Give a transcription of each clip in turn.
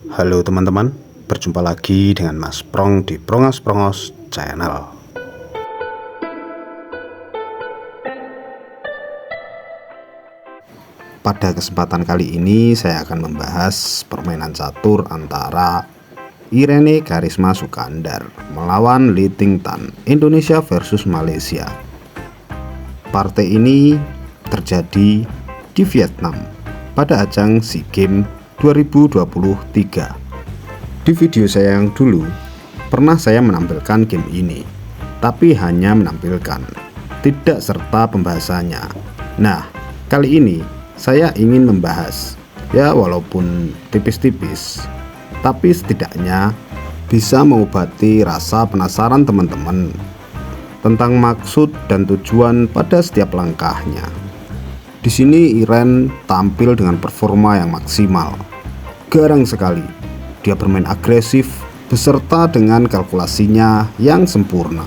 Halo teman-teman, berjumpa lagi dengan Mas Prong di Prongos Channel. Pada kesempatan kali ini saya akan membahas permainan catur antara Irene Karisma Sukandar melawan Lee Ting Tan, Indonesia versus Malaysia. Partai ini terjadi di Vietnam pada ajang SEA Games 2023. Di video saya yang dulu pernah saya menampilkan game ini, tapi hanya menampilkan, tidak serta pembahasannya. Nah, kali ini saya ingin membahas, ya walaupun tipis-tipis, tapi setidaknya bisa mengobati rasa penasaran teman-teman tentang maksud dan tujuan pada setiap langkahnya. Di sini Irene tampil dengan performa yang maksimal. Garang sekali, dia bermain agresif beserta dengan kalkulasinya yang sempurna.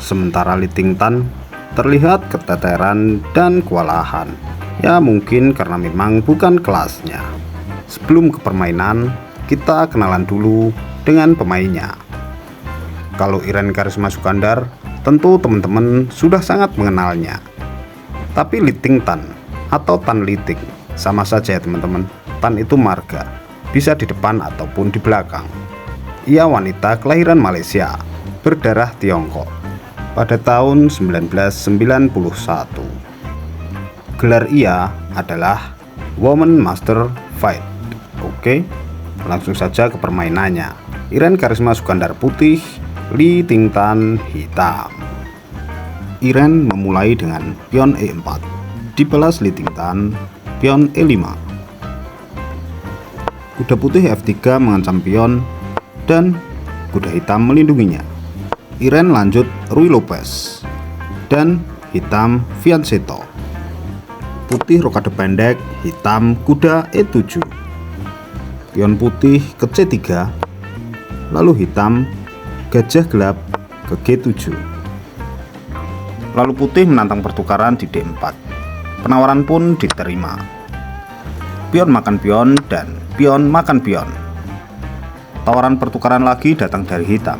Sementara Lee Ting Tan terlihat keteteran dan kewalahan. Ya mungkin karena memang bukan kelasnya. Sebelum ke permainan, kita kenalan dulu dengan pemainnya. Kalau Irene Karisma Sukandar, tentu teman-teman sudah sangat mengenalnya. Tapi Lee Ting Tan atau Tan Lee Ting sama saja ya teman-teman. Tan itu marga, bisa di depan ataupun di belakang. Ia wanita kelahiran Malaysia, berdarah Tiongkok pada tahun 1991. Gelar ia adalah Woman Master Fight. Oke, langsung saja ke permainannya. Irene Karisma Sukandar putih, Lee Ting Tan hitam. Irene memulai dengan pion E4, dibalas Lee Ting Tan pion E5. Kuda putih F3 mengancam pion dan kuda hitam melindunginya. Irene lanjut Ruy Lopez dan hitam Fianchetto. Putih rokade pendek, hitam kuda E7. Pion putih ke C3, lalu hitam gajah gelap ke G7. Lalu putih menantang pertukaran di D4. Penawaran pun diterima. Pion makan pion dan pion makan pion. Tawaran pertukaran lagi datang dari hitam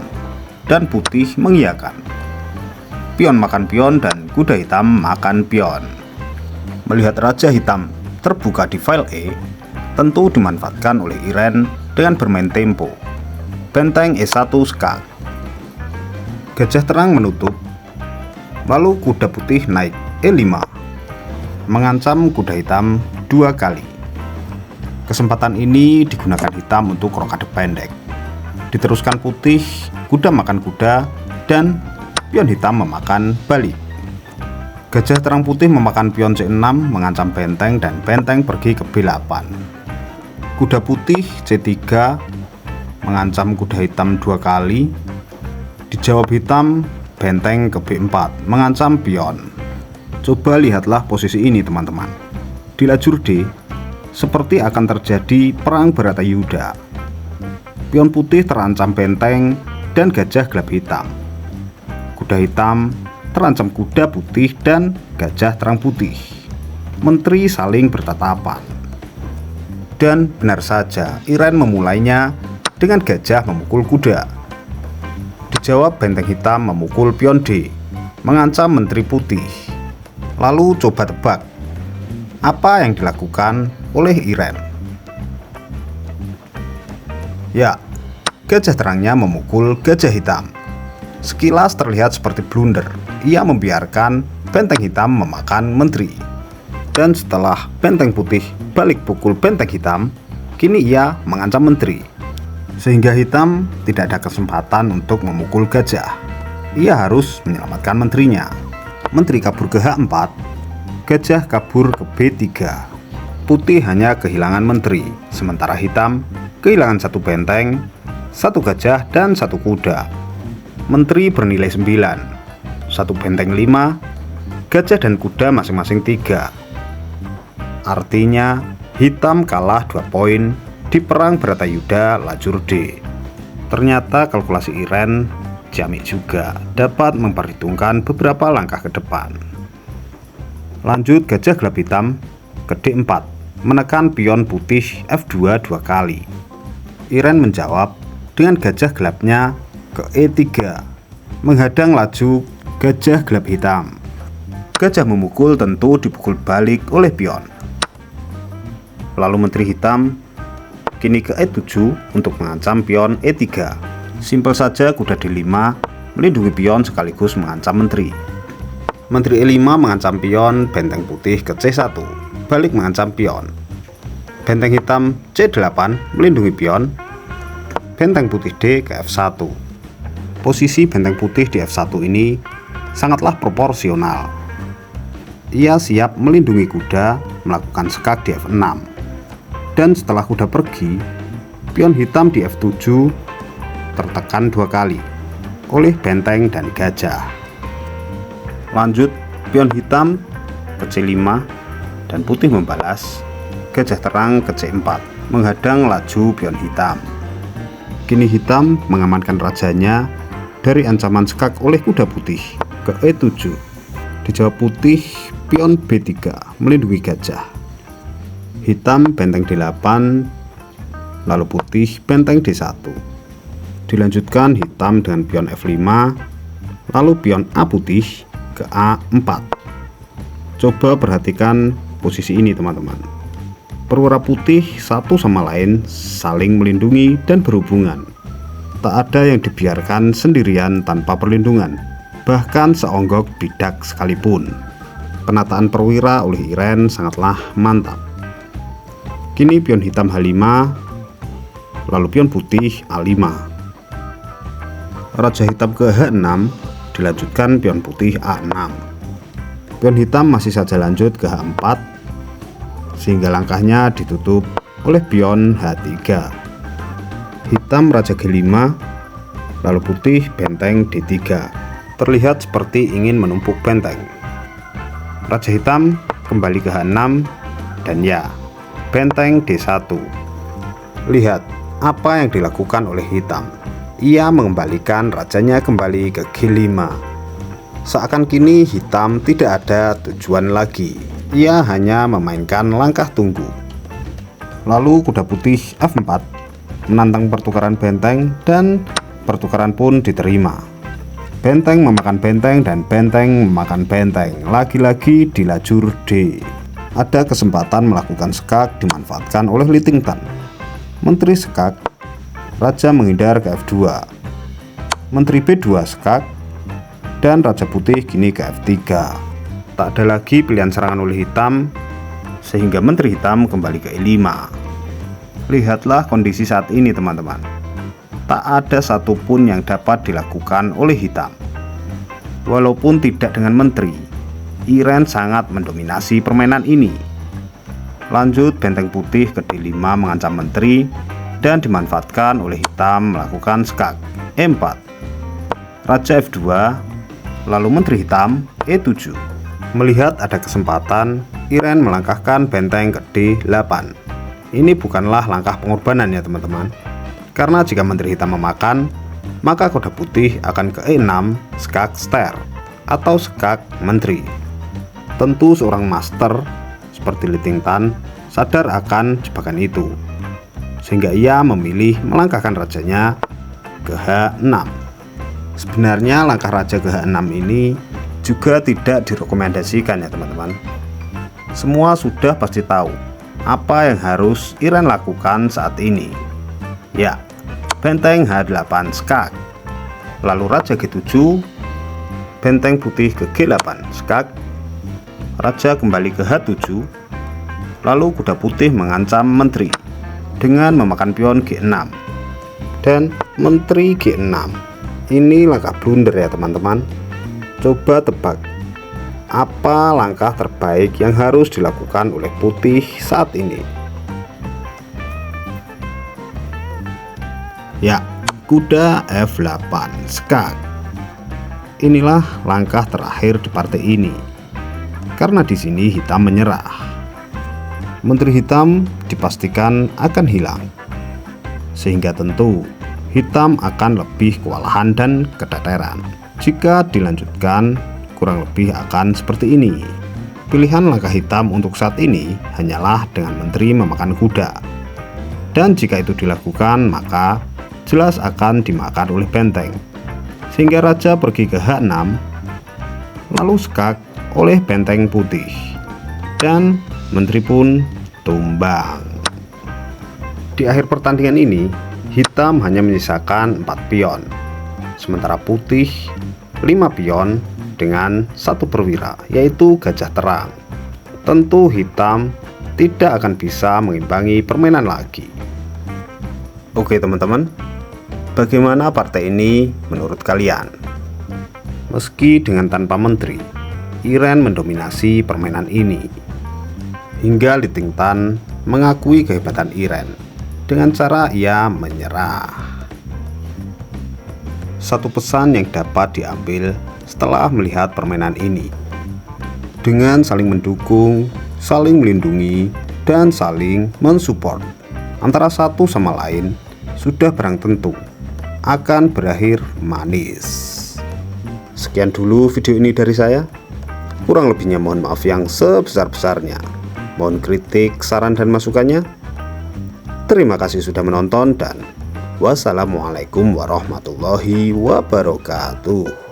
dan putih mengiyakan. Pion makan pion dan kuda hitam makan pion. Melihat raja hitam terbuka di file E, tentu dimanfaatkan oleh Irene dengan bermain tempo. Benteng E1 skak. Gajah terang menutup. Lalu kuda putih naik E5, mengancam kuda hitam 2 kali. Kesempatan ini digunakan hitam untuk rokade pendek. Diteruskan putih, kuda makan kuda, dan pion hitam memakan balik. Gajah terang putih memakan pion C6 mengancam benteng dan benteng pergi ke B8. Kuda putih C3 mengancam kuda hitam 2 kali. Dijawab hitam, benteng ke B4 mengancam pion. Coba lihatlah posisi ini teman-teman. Di lajur D seperti akan terjadi perang Baratayuda. Pion putih terancam benteng dan gajah gelap hitam. Kuda hitam terancam kuda putih dan gajah terang putih. Menteri saling bertatapan. Dan benar saja, Irene memulainya dengan gajah memukul kuda. Dijawab benteng hitam memukul pion D, mengancam menteri putih. Lalu coba tebak, apa yang dilakukan oleh Irene? Ya, gajah terangnya memukul gajah hitam. Sekilas terlihat seperti blunder. Ia membiarkan benteng hitam memakan menteri. Dan setelah benteng putih balik pukul benteng hitam, kini ia mengancam menteri. Sehingga hitam tidak ada kesempatan untuk memukul gajah. Ia harus menyelamatkan menterinya. Menteri kabur ke H4, gajah kabur ke B3. Putih hanya kehilangan menteri, sementara hitam kehilangan 1 benteng, 1 gajah, dan 1 kuda. Menteri bernilai 9, 1 benteng 5, gajah dan kuda masing-masing 3. Artinya hitam kalah 2 poin di perang Baratayuda lajur D. Ternyata kalkulasi Irene jamik juga, dapat memperhitungkan beberapa langkah ke depan. Lanjut gajah gelap hitam ke D4, menekan pion putih F2 2 kali. Iren menjawab dengan gajah gelapnya ke E3, menghadang laju gajah gelap hitam. Gajah memukul tentu dipukul balik oleh pion. Lalu Menteri Hitam kini ke E7 untuk mengancam pion E3. Simpel saja kuda D5 melindungi pion sekaligus mengancam menteri. Menteri E5 mengancam pion benteng putih ke C1, balik mengancam pion. Benteng hitam C8 melindungi pion. Benteng putih D ke F1. Posisi benteng putih di F1 ini sangatlah proporsional. Ia siap melindungi kuda melakukan skak di F6. Dan setelah kuda pergi, pion hitam di F7 tertekan 2 kali oleh benteng dan gajah. Lanjut, pion hitam ke C5 dan putih membalas. Gajah terang ke C4 menghadang laju pion hitam. Kini hitam mengamankan rajanya dari ancaman skak oleh kuda putih ke E7. Dijawab putih, pion B3 melindungi gajah. Hitam benteng D8, lalu putih benteng D1. Dilanjutkan hitam dengan pion F5, lalu pion A putih ke A4. Coba perhatikan posisi ini teman-teman. Perwira putih satu sama lain saling melindungi dan berhubungan. Tak ada yang dibiarkan sendirian tanpa perlindungan, bahkan seonggok bidak sekalipun. Penataan perwira oleh Iren sangatlah mantap. Kini pion hitam H5, lalu pion putih A5. Raja hitam ke H6, dilanjutkan pion putih A6. Pion hitam masih saja lanjut ke H4, sehingga langkahnya ditutup oleh pion H3. Hitam raja G5, lalu putih benteng D3. Terlihat seperti ingin menumpuk benteng. Raja hitam kembali ke H6 dan ya, benteng D1. Lihat apa yang dilakukan oleh hitam. Ia mengembalikan rajanya kembali ke G5. Seakan kini hitam tidak ada tujuan lagi. Ia hanya memainkan langkah tunggu. Lalu kuda putih F4 menantang pertukaran benteng dan pertukaran pun diterima. Benteng memakan benteng dan benteng memakan benteng. Lagi-lagi di lajur D. Ada kesempatan melakukan skak dimanfaatkan oleh Litington. Menteri skak, raja menghindar ke F2. Menteri B2 skak, dan raja putih kini ke F3. Tak ada lagi pilihan serangan oleh hitam, sehingga Menteri Hitam kembali ke E5. Lihatlah kondisi saat ini teman-teman. Tak ada satupun yang dapat dilakukan oleh hitam. Walaupun tidak dengan menteri, Iren sangat mendominasi permainan ini. Lanjut, benteng putih ke D5 mengancam menteri dan dimanfaatkan oleh hitam melakukan skak E4. Raja F2, lalu menteri hitam E7. Melihat ada kesempatan, Iren melangkahkan benteng ke D8. Ini bukanlah langkah pengorbanan ya teman-teman. Karena jika menteri hitam memakan, maka kuda putih akan ke E6 skak ster atau skak menteri. Tentu seorang master seperti Litington sadar akan jebakan itu, sehingga ia memilih melangkahkan rajanya ke H6. Sebenarnya langkah raja ke H6 ini juga tidak direkomendasikan ya teman-teman. Semua sudah pasti tahu apa yang harus Iren lakukan saat ini. Ya, benteng H8 skak, lalu raja G7, benteng putih ke G8 skak, raja kembali ke H7, lalu kuda putih mengancam menteri dengan memakan pion G6 dan menteri G6. Ini langkah blunder ya teman-teman. Coba tebak, apa langkah terbaik yang harus dilakukan oleh putih saat ini? Ya, kuda F8 skak. Inilah langkah terakhir di partai ini. Karena di sini hitam menyerah. Menteri hitam dipastikan akan hilang. Sehingga tentu hitam akan lebih kewalahan dan keteteran. Jika dilanjutkan, kurang lebih akan seperti ini. Pilihan langkah hitam untuk saat ini hanyalah dengan menteri memakan kuda. Dan jika itu dilakukan, maka jelas akan dimakan oleh benteng. Sehingga raja pergi ke H6, lalu skak oleh benteng putih, dan menteri pun tumbang. Di akhir pertandingan ini, hitam hanya menyisakan 4 pion, sementara putih 5 pion dengan 1 perwira, yaitu gajah terang. Tentu hitam tidak akan bisa mengimbangi permainan lagi. Oke teman-teman, bagaimana partai ini menurut kalian? Meski dengan tanpa menteri, Iren mendominasi permainan ini. Hingga Li Tingtan mengakui kehebatan Iren dengan cara ia menyerah. Satu pesan yang dapat diambil setelah melihat permainan ini: dengan saling mendukung, saling melindungi, dan saling mensupport antara satu sama lain, sudah barang tentu akan berakhir manis. Sekian dulu video ini dari saya. Kurang lebihnya mohon maaf yang sebesar-besarnya. Mohon kritik, saran, dan masukannya. Terima kasih sudah menonton dan wassalamualaikum warahmatullahi wabarakatuh.